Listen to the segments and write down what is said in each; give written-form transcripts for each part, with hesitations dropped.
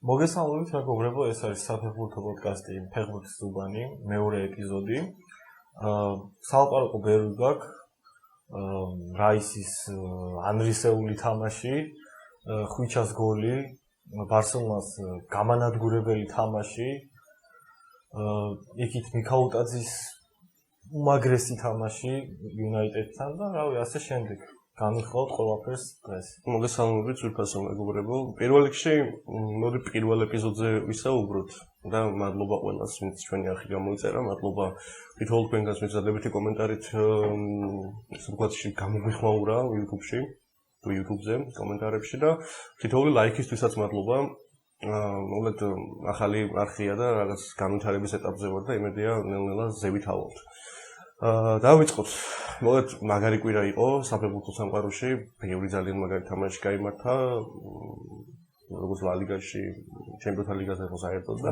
მოგესალმებით მეგობრებო, ეს არის საფეხბურთო პოდკასტი ფეხბურთის ზუბანი, მეორე ეპიზოდი. სალაპარაკო ბევრი გაქვს. რაისის ანრისეული თამაში, ხვიჩას გოლი, ბარსელონას გამანადგურებელი თამაში, იქით მიქაუტაძის უმაგრესი თამაში იუნაიტედთან და რავი, ასე შემდეგ. განვიხილავთ ყველაფერს დღეს. მოგესალმებით ძვირფასო მეგობრებო. პირველ რიგში მოდი პირველ ეპიზოდზე ვისაუბროთ და მადლობა ყველას, ვინც ჩვენი არხი გამოიწერა, მადლობა თითოეულ თქვენგანს, ვინც დადებითი კომენტარით ისე ვთქვათ, გამოგვიხმაურა YouTube-ში, თუ YouTube-ზე კომენტარებში და თითოეული ლაიქისთვისაც მადლობა. მოგეთ ახალი არხია და რაღაც განვითარების ეტაპზე ვარ და იმედია ნელ-ნელა ზევითავობთ. დავიწყოთ. მოგეთ მაგარი კვირა იყო საფეხბურთო სამყაროში, ბევრი ძალიან მაგარი თამაში გაიმართა. როგორც ლა ლიგაში, ჩემპიონთა ლიგაზე ხო საერთოდ და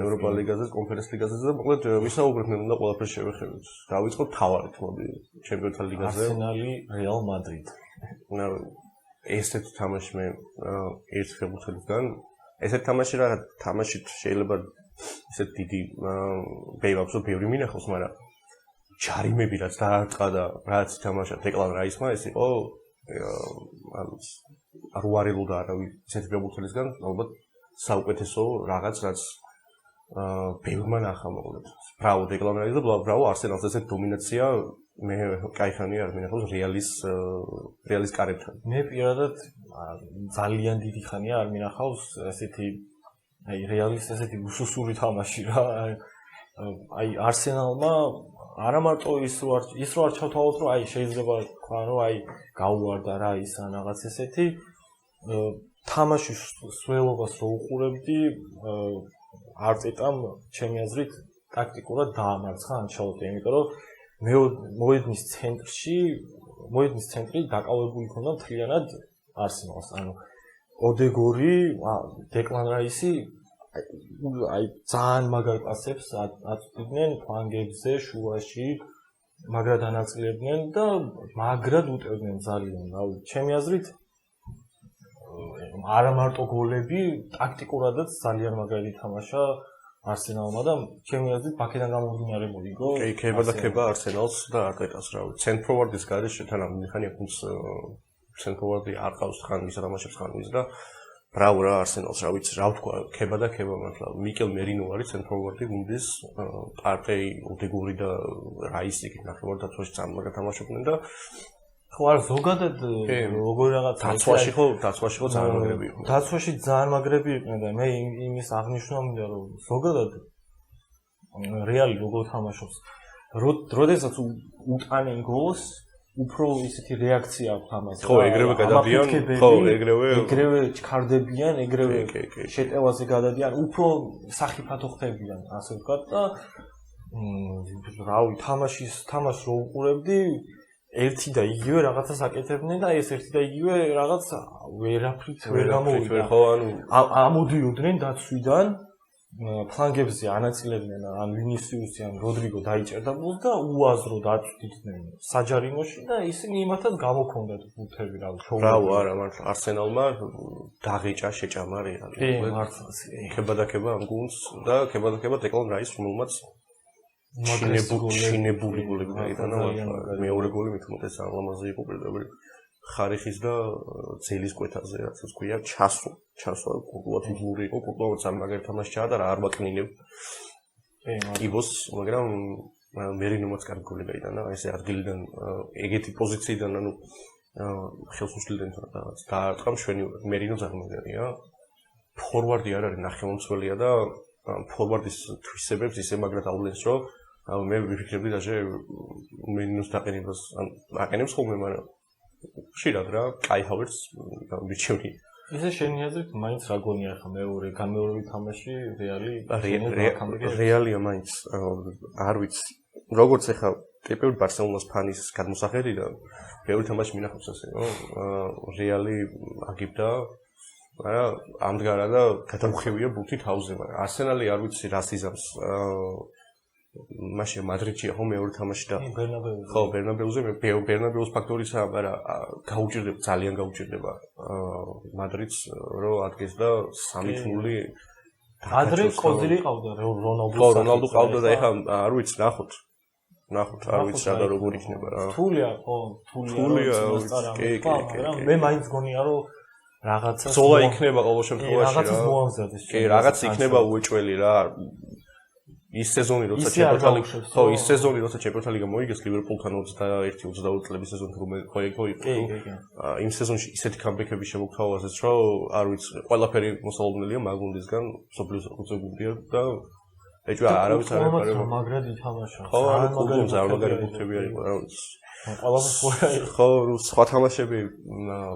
ევროპა ლიგაზე, კონფერენს ლიგაზე და მოგეთ ვისაუბრეთ ნელ-ნელა ყველაფერს შევეხებით. დავიწყოთ თავარით, მოდი ჩემპიონთა ლიგაზე. არსენალი, რეალ მადრიდი. ესეთ თამაში მე ერთ ფეხბურთელისგან ესეთ თამაში რა თამაშით შეიძლება ისეთ დიდი ბეივაბსო ბევრი მინახავს, მაგრამ ჯარიმები რაც დაარტყა და რაც თამაშა დეკლან რაისმა ეს იყო არ უარელოდა არავის ესეთ ფეხბურთელისგან ალბათ საუკეთესო რაღაც რაც ბევრმა ნახა მოკლედ. ბრავო დეკლან რაისი და ბრავო არსენალს ესეთ დომინაცია მე кайხანი არ მინახავს რეალის კარებთან. მე პირადად ძალიან დიდი ხანია არ მინახავს ესეთი რეალის ესეთი უსუსური თამაში რა. არსენალმა არა მარტო ის რო არ ჩავთავოთ რომ შეიძლება თქვა რომ გაუვარდა რა ის ან რაღაც ესეთი თამაშის სველობას რო უყურებდი არტეტამ ჩემი აზრით ტაქტიკურად დაამარცხა ანჩელოტი, იმიტომ რომ მოედნის ცენტრი დაკავებული ქონდა მთლიანად არსენალს. ანუ ოდეგორი, დეკლან რაისი ძალიან მაგარ პასებს აწვდიდნენ ფლანგებზე, შუაში, მაგრად ანაწილებდნენ და მაგრად უტევდნენ ძალიან. რავი, ჩემი აზრით არა მარტო გოლები, ტაქტიკურადაც ძალიან მაგარი თამაშა არსენალმა და ჩემი აზრით ბაქედან გამომდინარე მოიგო. ქება არსენალს და არტეტას რავი. ცენტრფორვარდის გარეშე თან ამ მიხანია ფუნს ცენტრფორვარდი არ ყავს ხან ის თამაშებს ხან ის და ბრავო რა არსენალს რა ვიცი რა ვთქვა ქება მართლა მიკელ მერინო არის ცენტრფორვარდი გუნდის პარტეი ოდეგორი და რაისი იქ ნახევარდაცვაში ძალიან მაგარ თამაშობდნენ და ხო არ ზოგადად როგორი რაღაც დაცვაში ხო ძალიან მაგრები იყო. დაცვაში ძალიან მაგრები იყვნენ და მე იმის აღნიშნა მინდა რომ ზოგადად რეალი როგორ თამაშობს. როდესაც უტანენ გოლს უფრო ისეთი რეაქცია აქვს ამაზე. ხო, ეგრევე გადადიან, ეგრევე ჩქარდებიან, ეგრევე შეტევაზე გადადიან, უფრო სახიფათო ხდებიან, ასე ვთქვათ და რავი, თამაშს რო უყურებდი, ერთი და იგივე რაღაცას აკეთებდნენ და ეს ერთი და იგივე რაღაც ვერაფრით ვერ გამოვიდა. ხო, ანუ ამოდიოდნენ დაცვიდან ფლანგებზე ანაწილებდნენ ან ვინისიუსი ან როდრიგო დაიჭერდა ბოლს და უაზრო დაწვდიდნენ საჯარიმოში და ისინი იმათაც გამოქონდათ ბურთები რა ვთქვი. ბრავო არა მართლა არსენალმა დაღეჭა შეჭამა რეალი. ქება ამ გუნდს და ქება დეკლან რაის რომელმაც ჩინებული გოლები გაიტანა. მეორე გოლი მით უმეტეს ალამაზე იყო პირდაპირ ხარიხის და ძელის კვეთაზე რაც თქვია ჩასვა კულტუად უბური იყო კულტუაც ამ მაგერ თამაში ჩაატარა არ ვაკნინებ კიბოს მაგრამ მერინომაც კარგი გოლი გაიტანა ესე ადგილიდან ეგეთი პოზიციიდან ანუ ხელს უშლიდან რაღაც დაარტყა მშვენივრად მერინო წარმოგერია ფორვარდი არ არის ნახევარმცველია და ფორვარდის თვისებებს ისე მაგრად აულენს რომ მე ვიფიქრებდი დაჟე მერინოს დაყენებას ან აყენებს ხოლმე მაგრამ ხშირად რა, კაი ჰავერტს მიჩვენი. ისე შენი აზრით მაინც რა გონია ხა მეორე თამაში რეალია მაინც არ ვიცი. როგორც ეხა ტიპური ბარსელონას ფანის გადმოსახედიდან ბევრი თამაში მინახავს ასე, რეალი აგიბდა, მაგრამ ამდღარა და გადამხევია ბურთი თავზე, მაგრამ არსენალი არ ვიცი რას იზამს. მაშინ მადრიდშია ხო მეორე თამაში და ბერნაბეუზე. ხო, ბერნაბეუზე ბერნაბეუს ფაქტორია, მაგრამ გაუჭირდება, ძალიან გაუჭირდება მადრიდს, რომ ადგეს და 3-0 ადრე კოზილი ყავდა რონალდო. ხო, რონალდო ყავდა და ეხლა არ ვიცი, ნახოთ, არ ვიცი რა და როგორ იქნება რა. თულია, ხო, თულია. მაგრამ მე მაინც გონია რომ რაღაცა ზოლა იქნება ყოველ შემთხვევაში რა. რაღაცას მოამზადეს. კი, რაღაც იქნება უეჭველი რა. ის სეზონი როცა ჩემპიონთა ლიგა მოიგეს ლივერპულთან 21-22 წლების სეზონი რომ ხო იყო. იმ სეზონში ისეთი კამბექები შემოგთავაზეს, რომ არ ვიცი, ყველაფერი მოსალოდნელია მაგუნდისგან, სოფლის უწევდია და ეჭვი არავის არ ეყარება. მაგრად ითამაშა. ხო, კლუბზე არ მაგარი ბუთები არისო, რა ვიცი. ყველაფერს ხოია. ხო, სხვა თამაშები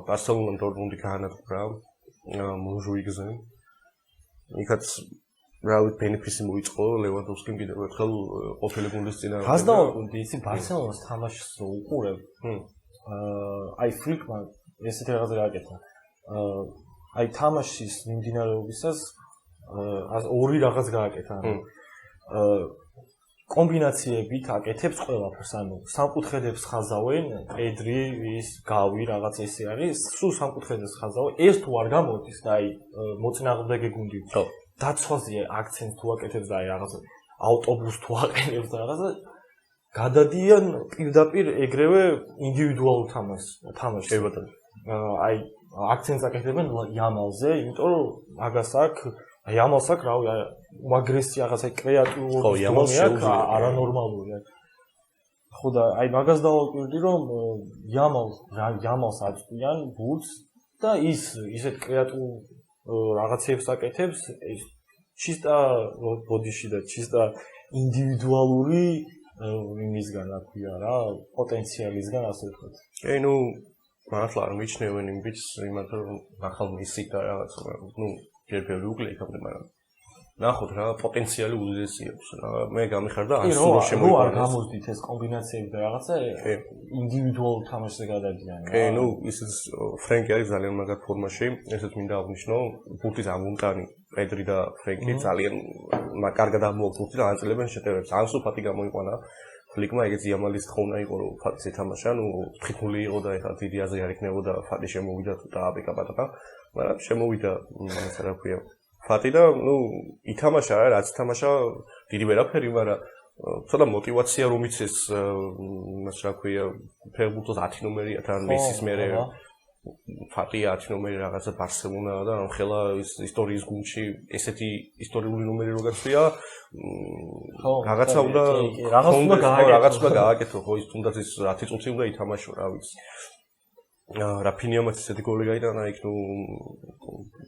ბარსელონა დორტმუნდი გაანადგურა მონჟუიგზე. იქაც რავი ბენეფისი მოიწყო ლევანდოვსკიმ კიდევ ერთხელ ყოფილი გუნდის წინააღმდეგ. რას დავაკვირდი ისი ბარსელონას თამაშს უყურებ. აი ფრიკმა ესეთი რაღაცა გააკეთა. აი თამაშის მიმდინარეობისას ორი რაღაც გააკეთა. კომბინაციებით აკეთებს ყველაფერს, ანუ სამკუთხედებს ხაზავენ, პედრი, ის გავი რაღაც ესე არის, სულ სამკუთხედებს ხაზავენ. ეს თუ არ გამოდის და აი მოწინააღმდეგე გუნდი დაცვაზე აქცენტს თუ აკეთებს და აი რაღაცა ავტობუსს თუ აყენებს და რაღაცა გადადიან პირდაპირ ეგრევე ინდივიდუალურ თამაშს. აი აქცენტს აკეთებენ იამალზე, იმიტომ რომ მაგას აქვს იამალს აქვს რავი აგრესია რაღაცა კრეატიული არანორმალურია. ხო და აი მაგას დავაკვირდი რომ იამალს აწვდიან ბურთს და ისეთ კრეატიულ რაღაცებს აკეთებს ჩისტა ბოდიში და ჩისტა ინდივიდუალური იმისგან რა ქვია რა პოტენციალისგან ასე ვთქვათ. კი, ნუ მართლა არ მიჩნევენ იმ ბიჭს, იმიტომ რომ ახალ მესი და რაღაც ნუ ჯერჯერობით უკლე იქამდე, მაგრამ ნახოთ რა პოტენციალი უდიდესი აქვს რა. მე გამიხარდა ან სულ შემოიყვანეს. არ გამოძდით ეს კომბინაციები და რაღაცა ინდივიდუალურ თამაშზე გადადიან. კი, ნუ ისიც ფრენკი არის ძალიან მაგარ ფორმაში, ესეც მინდა აღვნიშნო, ბურთის ამუნტანი, პედრი და ფრენკი ძალიან კარგად ამოაქვს ბურთი და ანაწილებენ შეტევებს. ანსუ ფატი გამოიყვანა ფლიკმა, ეგეც იამალის თხოვნა იყო რომ ფატის ეთამაშა, ნუ 5-0 იყო და ეხლა დიდი აზრი არ იქნებოდა ფატი შემოვიდა თუ დააბეკა პატარა, მაგრამ შემოვიდა ასე რა ქვია. ფატი და ნუ ითამაშა რა, რაც ითამაშა დიდი ვერაფერი, მაგრამ ცოტა мотиваცია რომ იცეს, მას რა ქვია, ფეხბურთოს 10 ნომერია თან მესის მერე ფატი 10 ნომერი რაღაცა ბარსელონა და ხელა ისტორიის გუნდში ესეთი ისტორიული ნომერი რო გაცვია, რაღაცა უნდა გააკეთო, ხო ის თუნდაც ის 10 წუთი უნდა ითამაშო, რა ვიცი. რაფინიამაც ესეთი გოლი გაიტანა იქ ნუ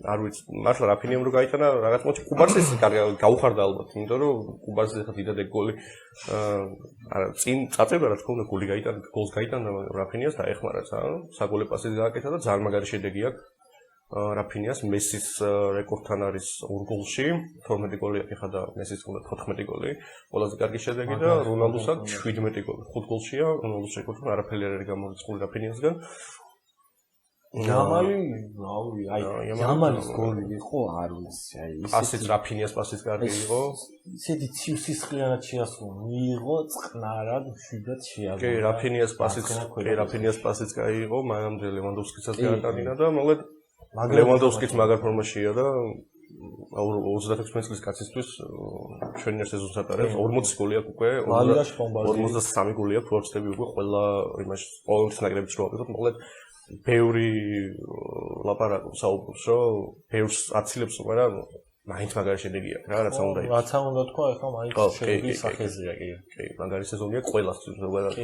არ ვიცი მართლა რაფინიამ რო გაიტანა რაღაც მოჩი კუბარსის გაუხარდა ალბათ იმიტომ რომ კუბარსის ახლა დიდად ეგ გოლი არა წინ წაწევდა რა თქმა უნდა გოლი გაიტანა გოლს გაიტანა რაფინიას და ეხმარა საგოლე პასი გააკეთა და ძალიან მაგარი შედეგი აქვს რაფინიას მესის რეკორდთან არის 2 გოლში 12 გოლი აქვს ხა და მესის უნდა 14 გოლი ყველაზე კარგი შედეგი და რონალდოს აქვს 17 გოლი 5 გოლშია რონალდოს რეკორდთან არაფერი არ არის გამორიცხული რაფინიასგან იამალი, რავი, აი იამალის გოლი იყო, არ ვიცი, აი პასიც რაფინიას პასიც კარგი იყო. ისეთი ცივსისხლიანად შეასრულა, მიიღო წყნარად, შვიდად შეაგო. კი, რაფინიას პასიც კაი იყო, მაგრამ ლევანდოვსკისაც გაატანინა და მოგეთ ლევანდოვსკიც მაგარ ფორმაშია და 36 წლის კაცისთვის ჩვენი სეზონს ატარებს 40 გოლი აქვს უკვე 53 გოლი აქვს ვორცდები უკვე ყველა იმაში ყოველთვის ნაკრებიც რო ავიღოთ მოგეთ ბევრი ლაპარაკობს საუბრობს რომ ბევრს აცილებს მაგრამ მაინც მაგარი შედეგი აქვს რა რაცა უნდა იყოს რაცა უნდა თქვა ეხლა მაინც შედეგის სახეზია კი მაგარი სეზონია ყველასთვის ზოგადად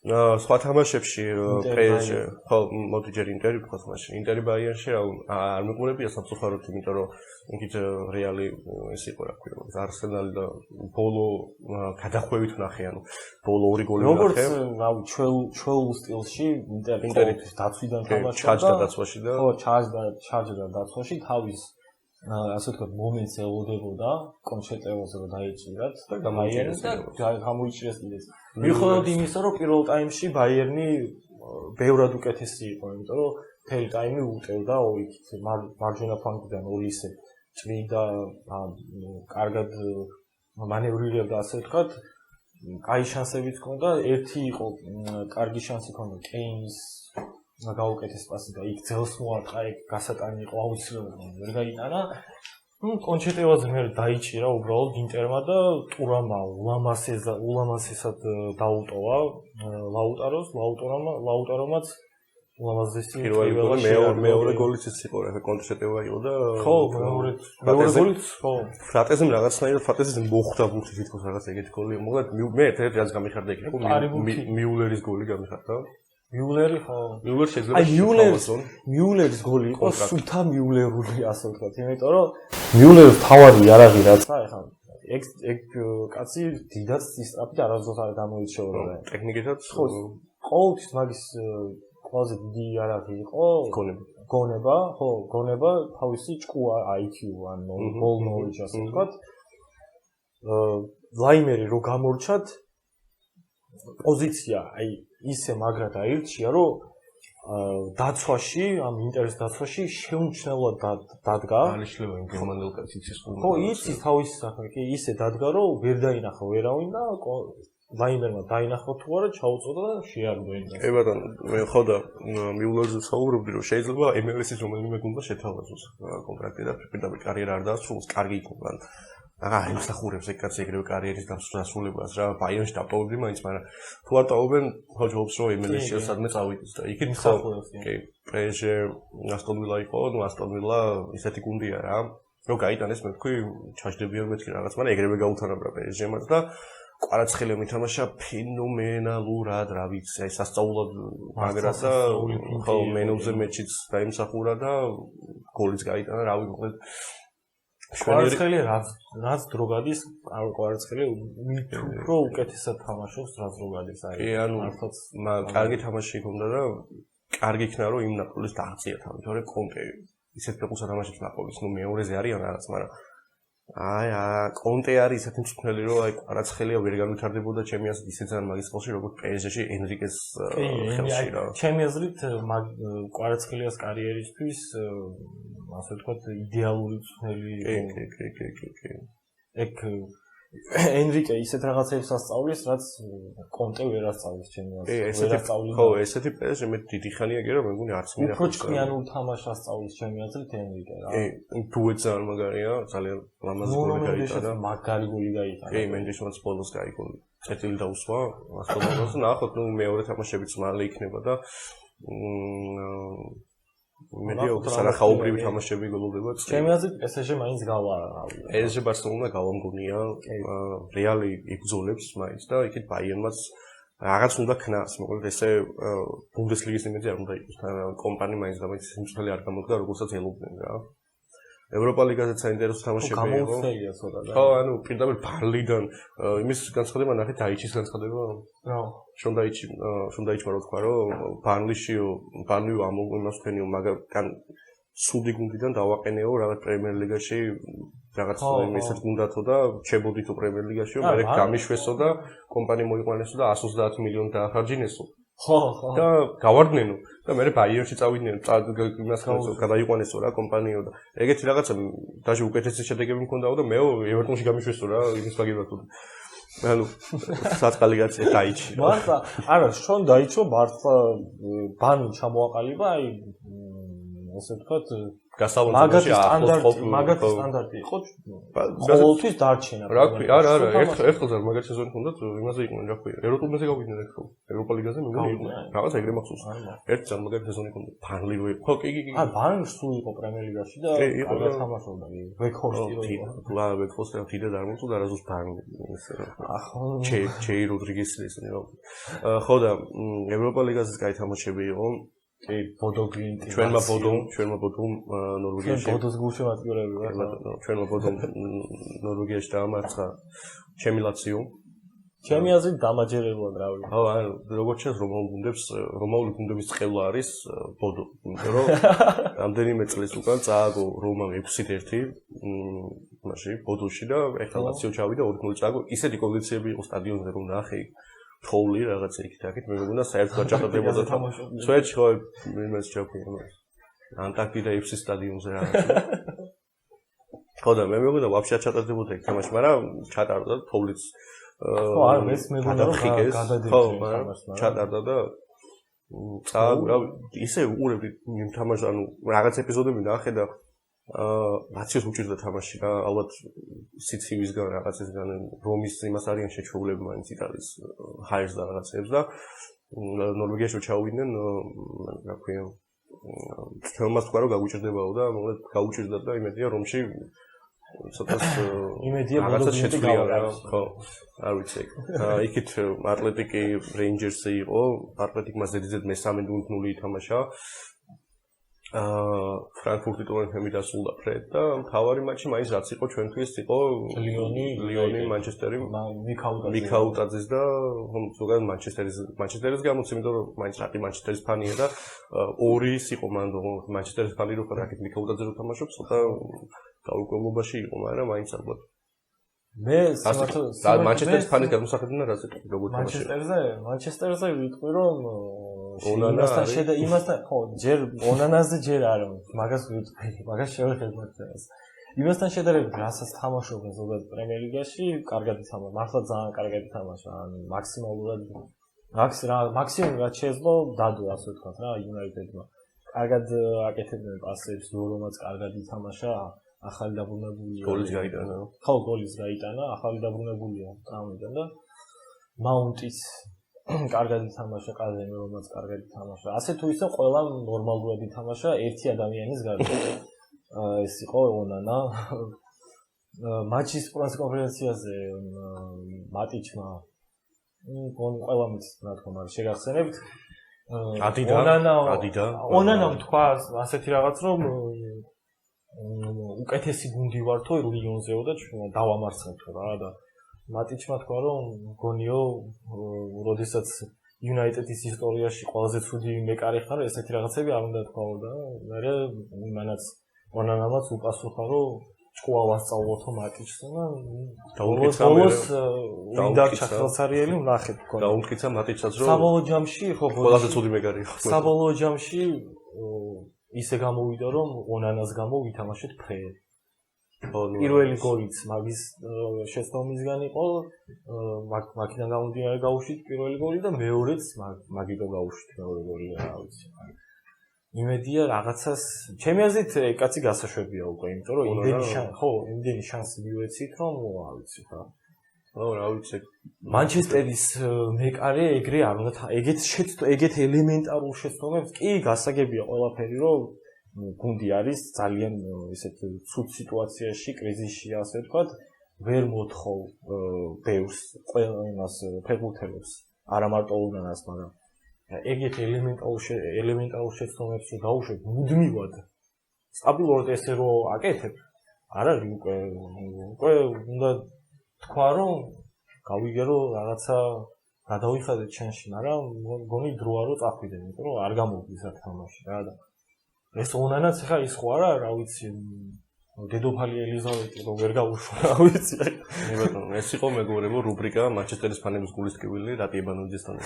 და სხვა თამაშებში PSG ხო მოდი ჯერ ინტერი ვთქვათ მაშინ ინტერი ბაიერში არ მიყურებია სამწუხაროდ იმიტომ რომ იქით რეალი ეს იყო რა ქვია არსენალი და ბოლო გადახვევით ვნახე ანუ ბოლო 2 გოლი ვნახე როგორც რავი ჩვეულ სტილში ინტერის დაცვიდან თამაშობდა ჩაჯდა დაცვაში და ხო ჩაჯდა დაცვაში თავის ასე ვთქვათ მომენტს ელოდებოდა კონჩეტევაზე რომ დაიჭირათ და გამოიჭირეს კიდეც მიუხედავად იმისა რომ პირველ ტაიმში ბაიერნი ბევრად უკეთესი იყო იმიტომ რომ მთელი ტაიმი უტევდა მარჯვენა ფლანგიდან ორი ისე წმინდა კარგად მანევრირებდა ასე ვთქვათ, კაი შანსებიც ჰქონდა, ერთი იყო კარგი შანსი ჰქონდა კეინის გაუკეთეს პასი და იქ ძელს მოარტყა, ეგ გასატანი იყო აუცილებლად ვერ გაიტანა. კონჩეტევაძე მე დაიჭირა უბრალოდ ინტერმა და ტურამა ულამაზესად დაუტოვა ლაუტარომაც ულამაზესი მეორე გოლიც ის იყო რა კონჩეტევა იყო და ხო მეორე გოლიც ხო ფრატეზემ რაღაცნაირად ფრატეზემ მოხვდა ბურთი თითქოს რაღაც ეგეთი გოლი მოკლედ მე ერთ-ერთი რაც გამიხარდა იქ იყო მიულერის გოლი გამიხარდა მიულერი ხო მიულერ შეიძლება მიულერის გოლი იყო სულთა მიულერული ასე ვთქვათ იმიტომ რომ მიულერის თავარი იარაღი რაცა ეხლა ეგ კაცი დიდად ისტრაფით არასდროს არ გამოირჩეოდა ტექნიკითაც ხო ყოველთვის მაგის ყველაზე დიდი იარაღი იყო გონება თავისი ჭკუა IQ ან ball knowledge ასე ვთქვათ ლაიმერი რო გამორჩათ პოზიცია აი ისე მაგრა დაირჩია რომ დაცვაში ამ ინტერეს დაცვაში შეუმჩნევლად დადგა ანიშლება იმ გერმანელ კაცის ის ხო იცის თავისი საქმე კი ისე დადგა რომ ვერ დაინახა ვერავინ და ლაიმერმა დაინახა თუ არა ჩაუწოდა და შეარგო იმას კი ბატონო მე ხო და მიულერზე საუბრობდი რომ შეიძლება MLS-ის რომელიმე გუნდს შეთავაზოს კონტრაქტი და პირდაპირ კარიერა არ დაასრულოს კარგი იქნება იმსახურებს ეგ კაცი ეგრევე კარიერის დასრულებას რა ბაიერნში დაპოვებდი მაინც მაგრამ თუ არ ტოვებენ ხო ჯობს რომ MLS-ში სადმე წავიდეს და იქით ხო კი PSG ასტონ ვილა იყო ნუ ასტონ ვილა ისეთი გუნდია რა რომ გაიტანეს მე თქვი ჩაჯდებიან მეთქი რაღაც მაგრამ ეგრევე გაუთანაბრა PSG-მაც და კვარაცხელია მითამაშა ფენომენალურად რა ვიცი აი სასწაულად მაგრა და ხო მენოზე მეჩიც დაიმსახურა და გოლიც გაიტანა რა ვიცი კვარაცხელი რაც დრო გადის კვარაცხელი უფრო უკეთესად თამაშობს რაც დრო გადის აი კი ანუ კარგი თამაში იქონდა და კარგი იქნა რომ იმ ნაპოლის დააღწია თავი თორე კონტე ისეთ ფეხბურთს თამაშობს ნაპოლის ნუ მეორეზე არიან რაღაც მაგრამ აი კონტე არის ისეთი მწვრთნელი რომ აი კვარაცხელია ვერ განვითარდებოდა ჩემი აზრით ისე ძალიან მაგის ხელში როგორც PSG-ში ენრიკეს ხელში რა ჩემი აზრით კვარაცხელიას კარიერისთვის ასე ვთქვათ იდეალური მწვრთნელი კი ეგ ენრიკე ისეთ რაღაცებს ასწავლის რაც კონტე ვერ ასწავლის ჩემი აზრით ხო ესეთი PSG მე დიდი ხანია კი რომ მე მგონი არც მირა უფრო ჭკვიანურ თამაშს ასწავლის ჩემი აზრით ენრიკე რა დუეტ ძალიან მაგარია ძალიან ლამაზი გოლი გაიტანა მაგარი გოლი გაიტანა კი მენდიშმაც ბოლოს გაიგო წეტილი დაუსვა ასწავლებას ნახოთ ნუ მეორე თამაშებიც მალე იქნება და მედია სარახაობრივი თამაშები გოლდება. ჩემი აზრით PSG მაინც გავა რა ვიცი. PSG ბარსელონა გავამგონია. რეალი იბრძოლებს მაინც და იქით ბაიერნმაც რაღაც უნდა ქნას. მოკლედ ესე ბუნდესლიგის იმედზე არ უნდა იყოს. კომპანი მაინც და მაინც სიმწვრთნელი არ გამოდგა როგორცაც ელოდნენ რა. ევროპა ლიგაზეც საინტერესო თამაშები იყო. გამოუცელია ცოტა და. ხო, ანუ პირდაპირ ბარლიდან იმის განცხადება ნახეთ დაიჩის განცხადება. რა. შონდაიჩმა რო თქვა რომ ბარლიო იმას თქვენიო მაგან სუდი გუნდიდან დავაყენეო რაღაც პრემიერ ლიგაში რაღაც ისეთ გუნდათო და ჩებოდითო პრემიერ ლიგაშიო მე გამიშვესო და კომპანი მოიყვანესო და 130 მილიონი დაახარჯინესო. ხო. და გავარდნენო და მე ბაიერნში წავიდნენ იმას გადაიყვანესო რა კომპანიო და ეგეთი რაღაცა დაჟე უკეთესი შედეგები მქონდაო და მე ევერტონში გამიშვესო რა იმის ვაგებათო ანუ საწყალი კაცი დაიჩი მართლა არა შონ დაიჩო მართლა ბანი ჩამოაყალიბა აი ასე ვთქვათ გასავლენში მაგათი სტანდარტი იყო ყოველთვის დარჩენა რა ქვია არა ერთხელ ზარ მაგათი სეზონი ჰქონდათ იმაზე იყვნენ რა ქვია ევროპაზე გავიდნენ ერთხელ ევროპა ლიგაზე მე მგონი იყვნენ რაღაც ეგრე მახსოვს ერთ ზარ მაგათი სეზონი ჰქონდათ ბარლიო ხო კი ბარლი სულ იყო პრემიერ ლიგაში და კარგად თამაშობდა ვეკჰორსტი რო იყო ლა ვეკჰორსტი თიდად არ მოწოდა რა ზუსტ ბარლი ჩეი როდრიგესი ესენი რა ხო და ევროპა ლიგაზეც კაი თამაშები იყო კი ბოდოგლინტი ჩვენმა ბოდომ ნორვეგიაში ბოდოს გულშემატკივრები რა ჩვენმა ბოდომ ნორვეგიაში დაამარცხა ჩემი ლაციო ჩემი აზრით დამაჯერებლად რა ვიცი ხო ანუ როგორც ჩანს რომაული გუნდების წყევლა არის ბოდო იმიტომ რომ რამდენიმე წლის უკან წააგო რომა 6-1 მაშინ ბოდოში და ეხლა ლაციო ჩავიდა 2-0 წააგო ისეთი კონდიციები იყო სტადიონზე რომ ნახე თოვლი რაღაცა იქით მე მგონა საერთოდ დაჭაყდებოდა სვეჩი ხო იმას ჩავქი ანტარქტიდა FC სტადიონზე რაღაცა ხო და მე მეგონა ვაფშე ჩატარდებოდა იქ თამაში, მაგრამ ჩატარდა თოვლიც ხო, არ მეც მეგონა რომ გადადიოდი ჩატარდა და რა ისე უყურებდი თამაში, ანუ რაღაც ეპიზოდები ნახე და რაციოს უჭირდა თამაში რა, ალბათ სიცივისგან რაღაცისგან რომის იმას არიან შეჩვეულები მაინც იტალიის ჰაერს და რაღაცებს და ნორვეგიაში ჩავიდნენ, რა ქვია, თემას თქვა რომ გაუჭირდებაო და მოგეთ გაუჭირდა და იმედია რომში ცოტას იმედია რაღაცა შეცვლია რა, ხო, არ ვიცი. იქით ატლეტიკი რეინჯერსი იყო, ატლეტიკმა ზედიზედ მე-3 0-0 ითამაშა. ფრანკფურტი ტოტენჰემი დასრულდა ფრედ და მთავარი მატჩი მაინც რაც იყო ჩვენთვის იყო ლიონი მანჩესტერი მიქაუტაძის და ზოგადად მანჩესტერის გამოც, იმიტომ რომ მაინც რატი მანჩესტერის ფანია და ორი ის იყო მან მანჩესტერის ფანი რო ხარ, აქეთ მიქაუტაძე რო თამაშობს, ცოტა გაურკვევლობაში იყო, მაგრამ მაინც ალბათ მე მანჩესტერის ფანის გამოსახედიდან რა ზეთქი როგორ თამაშია მანჩესტერზე ვიტყვი რომ იმასთან ხო ჯერ ონანაზე ჯერ არა მაგას ვიტყვი მაგას შევხედოთ ეს იმასთან შედარებით რასაც თამაშობენ ზოგადად პრემიერ ლიგაში კარგად ითამაშა მართლა ძალიან კარგად ითამაშა ან მაქსიმალურად მაქსიმუმ რაც შეეძლო დადო ასე ვთქვათ რა იუნაიტედმა კარგად აკეთებდნენ პასებს რომაც კარგად ითამაშა ახალი დაბრუნებული გოლის გაიტანა. ხო, გოლის გაიტანა, ახალი დაბრუნებულია ტრამიდან და მაუნტის კარგად ითამაშა, კაზემი რომაც კარგად ითამაშა. ასე თუ ისე ყველა ნორმალურად ითამაშა ერთი ადამიანის გარდა. ეს იყო ონანა. მატჩის პრესკონფერენციაზე მატიჩმა ყველა მის რა თქმა უნდა შეგახსენებთ. ონანამ თქვა ასეთი რაღაც რომ უკეთესი გუნდი ვართო ლიონზეო და ჩვენ დავამარცხებთ რა და მატიჩმა თქვა რომ მგონიო როდესაც იუნაიტედის ისტორიაში ყველაზე ცუდი მეკარე ხარ ესეთი რაღაცები არ უნდა თქვაო და მე მანაც ონანამაც უპასუხა რომ ჭკუა ვასწავლოთო მატიჩს და ბოლოს ვინდა ჩახალცარიელი ვნახეთ მგონი დაუმტკიცა მატიჩსაც რომ საბოლოო ჯამში ხო ყველაზე ცუდი მეკარე იყო საბოლოო ჯამში ისე გამოვიდა რომ ონანას გამო ვითამაშეთ ფრე. პირველი გოლიც მაგის შეცდომისგან იყო, მაგიდან გამომდინარე გაუშვით პირველი გოლი და მეორეც მაგიდან გაუშვით მეორე გოლი რა ვიცი. იმედია რაღაცას ჩემი აზრით კაცი გასაშვებია უკვე, იმიტომ რომ იმდენი შანსი მივეცით რომ რა ვიცი ხა. რა ვიცი. მანჩესტერის მეკარე ეგრე არ უნდა ეგეთ ელემენტარულ შეცდომებს კი გასაგებია ყველაფერი რომ გუნდი არის ძალიან ისეთ ცუდ სიტუაციაში, კრიზისში ასე ვთქვათ, ვერ მოთხოვ ბევრს ყველა იმას ფეხბურთელებს, არა მარტო ონანას, მაგრამ ეგეთ ელემენტარულ შეცდომებს რომ დაუშვებ მუდმივად სტაბილურად ესე რომ აკეთებ, არ არის უკვე უნდა თქვა რომ გავიგე რომ რაღაცა გადავიხადეთ ჩანში, მაგრამ მგონი დროა რომ წახვიდე, იმიტომ რომ არ გამოვიდეს აქ თამაში რა და ეს ონანაც ხა ის ხო არა, რა ვიცი, დედოფალი ელიზავეტი რომ ვერ გაუშვა, რა ვიცი. მე ბატონო, ეს იყო მეგობრებო რუბრიკა მანჩესტერის ფანების გულის ტკივილი რატიებანოძესთან.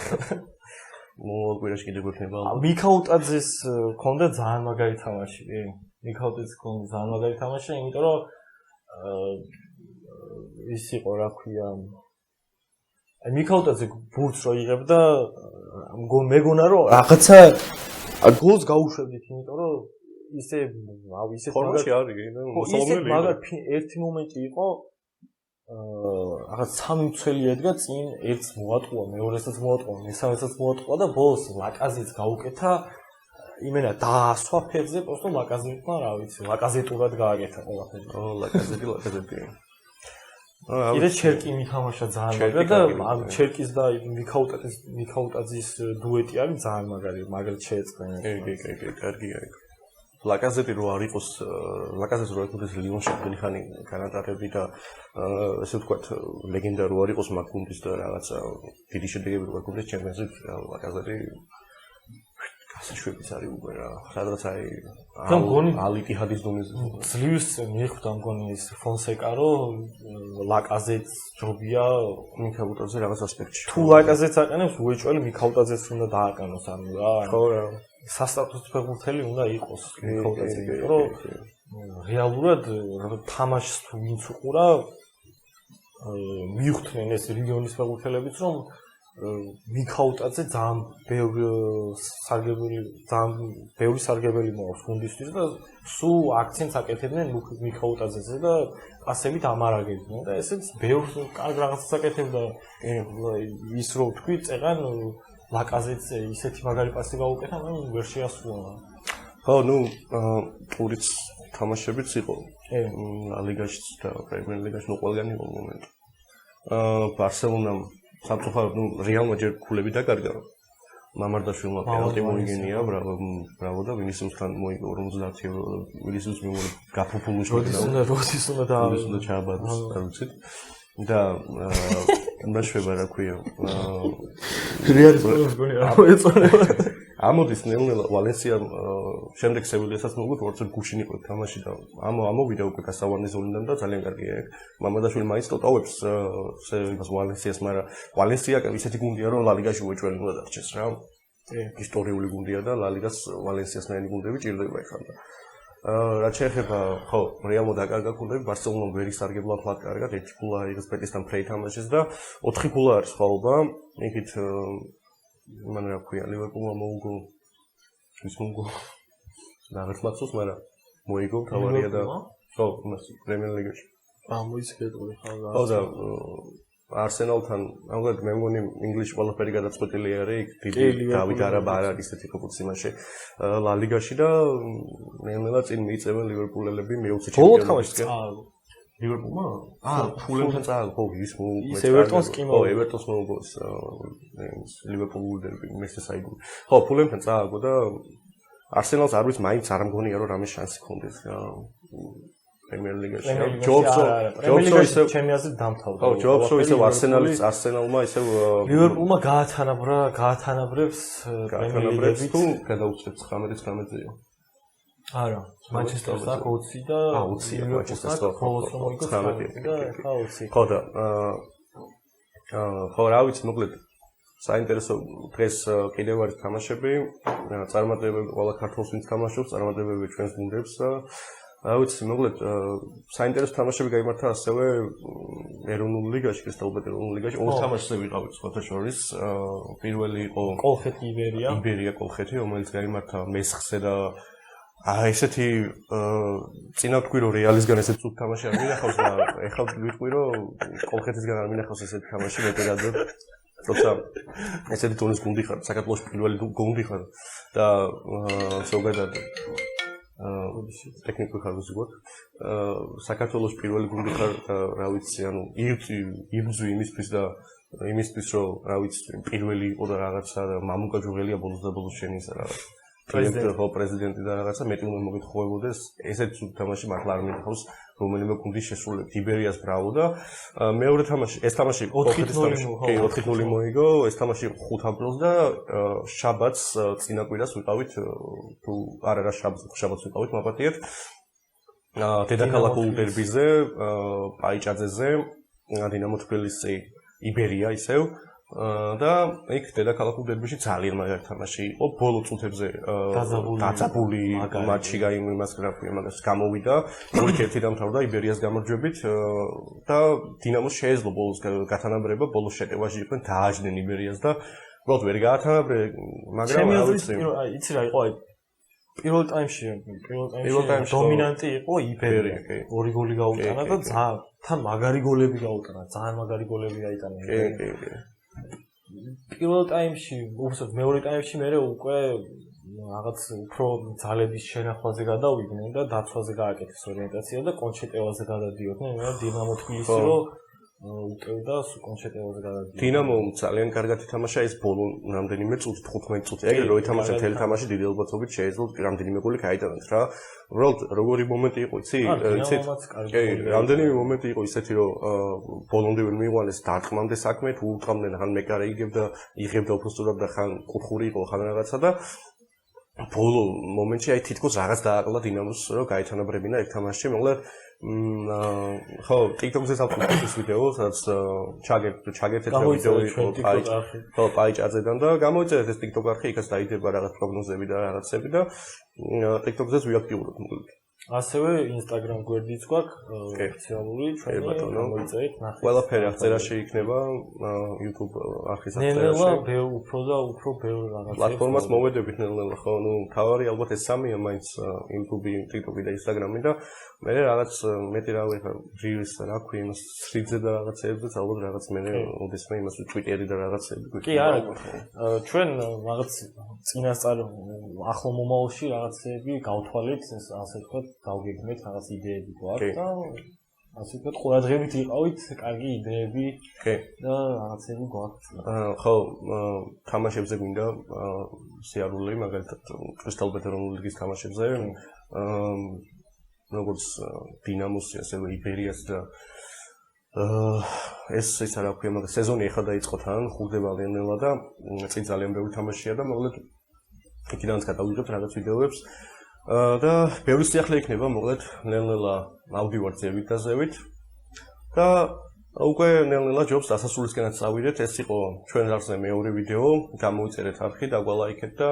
მოგვირაში კიდე გვექნება. მიქაუტაძეს ქონდა ძალიან მაგარი თამაში, კი. მიქაუტაძეს ქონდა ძალიან მაგარი თამაში, იმიტომ რომ ის იყო რა ქვია მიქაუტაძე ბურთს რო იღებდა მეგონა რომ რაღაცა გოლს გაუშვებდით, იმიტომ რომ ისე ფორმაში არის მოსალმელი. მაგრამ ერთი მომენტი იყო რაღაც 3 მცველი ედგა წინ ერთს მოატყუა, მეორესაც მოატყუა, მესამესაც მოატყუა და ბოლოს ლაკაზეტს გაუკეთა იმენა დაასვა ფერზე, просто ლაკაზეტმა რა ვიცი, ლაკაზეტურად გააკეთა ყველაფერი. ლაკაზეტი. კიდე ჩერკი მითამაშა ძალიან მაგარი და ჩერკის და მიქაუტაძის დუეტი არის ძალიან მაგარი, მაგრამ შეეწყდნენ. კი, კარგია იქ. ლაკაზეტი რო არ იყოს, ლაკაზეტს რო ეკუთვნის ლიონში დიდი ხანი განატარები და ესე ვთქვათ, ლეგენდა რო არ იყოს მაგ გუნდის და რაღაცა დიდი შედეგები რო ეკუთვნის ჩემპიონატში, ლაკაზეტი გასაშვებიც არის უკვე რა. სადღაც ალ-იტიჰადის დონეზე. ძლივს მიხვდა მგონი ეს ფონსეკა რომ ლაკაზეტს ჯობია მიქაუტაძე რაღაც ასპექტში. თუ ლაკაზეტს აყენებს, უეჭველი მიქაუტაძეს უნდა დააყენოს, ანუ რა. ხო რა. სასტატუს ფეხბურთელი უნდა იყოს მიქაუტაძე, იმიტომ რომ რეალურად თამაშს თუ ვინც უყურა მივხვდნენ ეს რეგიონის ფეხბურთელებიც რომ მიქაუტაძე ძალიან ბევრი სარგებელი მოაქვს გუნდისთვის და სულ აქცენტს აკეთებდნენ მიქაუტაძეზე და პასებით ამარაგებდნენ და ესეც ბევრ კარგ რაღაცას აკეთებდა ის რომ თქვი წეღან ლაკაზეტს ისეთი მაგარი პასი გაუკეთა მაგრამ ვერ შეასრულა ხო ნუ პურიც თამაშებიც იყო ლიგაშიც და პრემიერ ლიგაში ნუ ყველგან იყო მომენტი ბარსელონამ სამწუხაროდ ნუ რეალმა ჯერ ქულები დაკარგა მამარდაშვილმა პენალტი მოიგენია ბრავო და ვინისიუსთან მოიგო 50 ევრო ვინისიუს მიმოიღო გაფუფულუში როდის უნდა ჩააბაროს არ ვიცით და ნაშვება რა ქვია რეალის პრობლემები არ მოეწონება ამოდის ნელ-ნელა ვალენსია შემდეგ სევილიასაც მოუგო თორცე გუშინ იყო თამაში და ამოვიდა უკვე გასავარდნის ზონიდან და ძალიან კარგია ეგ მამადაშვილი მაინც ტოტავებს იმას ვალენსიას მაგრამ ვალენსია ისეთი გუნდია რომ ლალიგაში უეჭველი უნდა დარჩეს რა ისტორიული გუნდია და ლალიგას ვალენსიასნაირი გუნდები ჭირდება ეხლა რაც შეეხება ხო რეალმა დაკარგა გუნდები ბარსელონამ ვერ ისარგებლა ფლად კარგად ერთი ქულა იღეს პეტისთან ფრეი თამაშის და 4 ქულა არის ხალხობა იქით მან რა ქვია ლივერპულმა მოუგო ის მოუგო რაღაც მაცოს მაგრამ მოიგო თავარია და ხო მას პრემიერ ლიგაში მოიცხედული ხალხა ხო და არსენალთან ამგვარად მე მგონი ინგლისში ყველაფერი გადაწყვეტილი არის იქ დიდი დავით არაბა არ არის ესეთი ფეხბურთის იმაში ლა ლიგაში და ნელ-ნელა წინ მიიწევენ ლივერპულელები მეოცე ჩემპიონატისკენ ლივერპულმა ფულემთან წააგო ხო ის ის ევერტონს კი ხო ევერტონს მოუგო ლივერპული დერბი მესესაიდური ხო ფულემთან წააგო და არსენალს არ ვიცი მაინც არ მგონია რომ რამე შანსი ქონდეს პრემიერ ლიგაში ჯობსო ისე ჩემი აზრით დამთავრდა ხო ჯობსო ისე არსენალმა ისე ლივერპულმა გაათანაბრებს პრემიერ ლიგაში თუ გადაუწევს 19-ზე არა მანჩესტერს აქ 20 და 20 მანჩესტერს ხოლოს რომ მოიგო 19 და ხა 20 ხო და ხო რა ვიცი მოკლედ საინტერესო დღეს კიდევ არის თამაშები წარმატებები ყველა ქართულს ვინც თამაშობს წარმატებები ჩვენს გუნდებს რა ვიცი მოკლედ საინტერესო თამაშები გაიმართა ასევე ეროვნულ ლიგაში კრისტალბეტ ეროვნულ ლიგაში ორ თამაშზე ვიყავით სხვათა შორის პირველი იყო კოლხეთი იბერია კოლხეთი რომელიც გაიმართა მესხზე და ესეთი წინა ვთქვი რომ რეალისგან ესეთი ცუდ თამაში არ მინახავს და ეხლა ვიტყვი რომ კოლხეთისგან არ მინახავს ესეთი თამაში მეტად როცა ესეთი დონის გუნდი ხარ საქართველოს პირველი გუნდი ხარ და ზოგადად ტექნიკურ ხარჯზე გვაქვს საქართველოს პირველი გუნდი ხარ რა ვიცი ანუ იბრძვი იმისთვის რომ რა ვიცი პირველი იყო და რაღაცა მამუკა ჯუღელია ბოლოს და ბოლოს შენი ისა რაღაც პრეზიდენტი და რაღაცა მეტი უნდა მოგეთხოვებოდეს ესეთ ცუდ თამაში მართლა არ მინახავს რომელიმე გუნდის შესრულებით იბერიას ბრავო და მეორე თამაში ეს თამაში 4-0 მოიგო ეს თამაში 5 აპრილს და შაბათს წინა კვირას ვიყავით თუ არა შაბათს ვიყავით მაპატიეთ დედაქალაქ დერბიზე პაიჭაძეზე დინამო თბილისი იბერია ისევ და იქ დედაქალაქ დერბიში ძალიან მაგარი თამაში იყო ბოლო წუთებზე დაძაბული მატჩი იმას რა ქვია მაგას გამოვიდა 2-1 დამთავრდა იბერიას გამარჯვებით და დინამოს შეეძლო ბოლოს გათანაბრება ბოლოს შეტევაში იყვნენ დააჯდნენ იბერიას და უბრალოდ ვერ გაათანაბრე მაგრამ რა ვიცი იცი რა იყო პირველ ტაიმში დომინანტი იყო იბერია ორი გოლი გაუტანა და თან მაგარი გოლები გაუტანა ძალიან მაგარი გოლები გაიტანა პირველ ტაიმში უბრალოდ მეორე ტაიმში მე უკვე რაღაც უფრო ძალების შენახვაზე გადავიდნენ და დაცვაზე გააკეთეს ორიენტაცია და კონჩეტევაზე გადადიოდნენ მე დინამო თბილისი რომ უკევდა კონჩეტევაზე გადადიოდნენ დინამო ძალიან კარგად ითამაშა ეს ბოლო რამდენიმე წუთი 15 წუთი ეგრე რო ითამაშა მთელი თამაში დიდი ალბათობით შეეძლო რამდენიმე გოლი გაიტანათ რა უბრალოდ როგორი მომენტი იყო იცით რამდენიმე მომენტი იყო ისეთი რომ ბოლომდე ვერ მიიყვანეს დარტყმამდე საქმე თუ უტყამდნენ ხან მეკარე იღებდა უბრალოდ და ხან კუთხური იყო ხან რაღაცა და ბოლო მომენტში აი თითქოს რაღაც დააკლა დინამოს რომ გაითანაბრებინა ერთ თამაშში მაგრამ ხო TikTok-ზე საფუძვლის ვიდეო სადაც ჩაგერთეთ ვიდეო იყო პაიჭაძედან და გამოიწერეთ ეს TikTok არხი იქაც დაიდება რაღაც პროგნოზები და რაღაცები და TikTok-ზეც ვიაქტიუროთ მოკლედ ასევე Instagram გვერდიც გვაქვს ოფიციალური ჩვენი მოიწერეთ ნახეთ. ყველაფერი აღწერაში იქნება YouTube არხის აღწერაში. ნელ-ნელა უფრო და უფრო ბევრ რაღაცებს პლატფორმას მოვედებით ნელ-ნელა ხო, ნუ თავარი ალბათ ეს სამია მაინც YouTube, TikTok და Instagram-ი და მე რაღაც მეტი რავი ხა ჯირის რა ქვია იმას სრიძე და რაღაცეებზე ალბათ რაღაც მე ოდესმე იმას Twitter-ი და რაღაცეები კი არა ჩვენ რაღაც წინასწარ ახლო მომავალში რაღაცეები გავთვალეთ ასე ვთქვათ გავგეგმეთ რაღაც იდეები გვაქვს და ასე ვთქვათ ყურადღებით იყავით კარგი იდეები და რაღაცები გვაქვს ხო თამაშებზე გვინდა სიარული მაგალითად Crystal Veteran ლიგის თამაშებზე როგორც დინამოსი ასევე იბერიას და ეს ისა რა ქვია მაგ სეზონი ახლა დაიწყო თან ხურდება ნელ-ნელა და წინ ძალიან ბევრი თამაშია და მოკლედ იქიდანაც გადავიღებთ რაღაც ვიდეოებს და ბევრი სიახლე იქნება მოკლედ ნელ-ნელა ავდივართ ზევით და ზევით და უკვე ნელ-ნელა ჯობს დასასრულისკენაც წავიდეთ ეს იყო ჩვენ არხზე მეორე ვიდეო გამოიწერეთ არხი და გვალაიქეთ და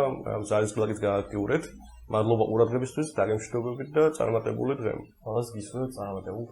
ზარის ბლოგიც გააქტიურეთ მადლობა ყურადღებისთვის დაგემშვიდობებით და წარმატებული დღე. ყველას გისურვებთ წარმატებულ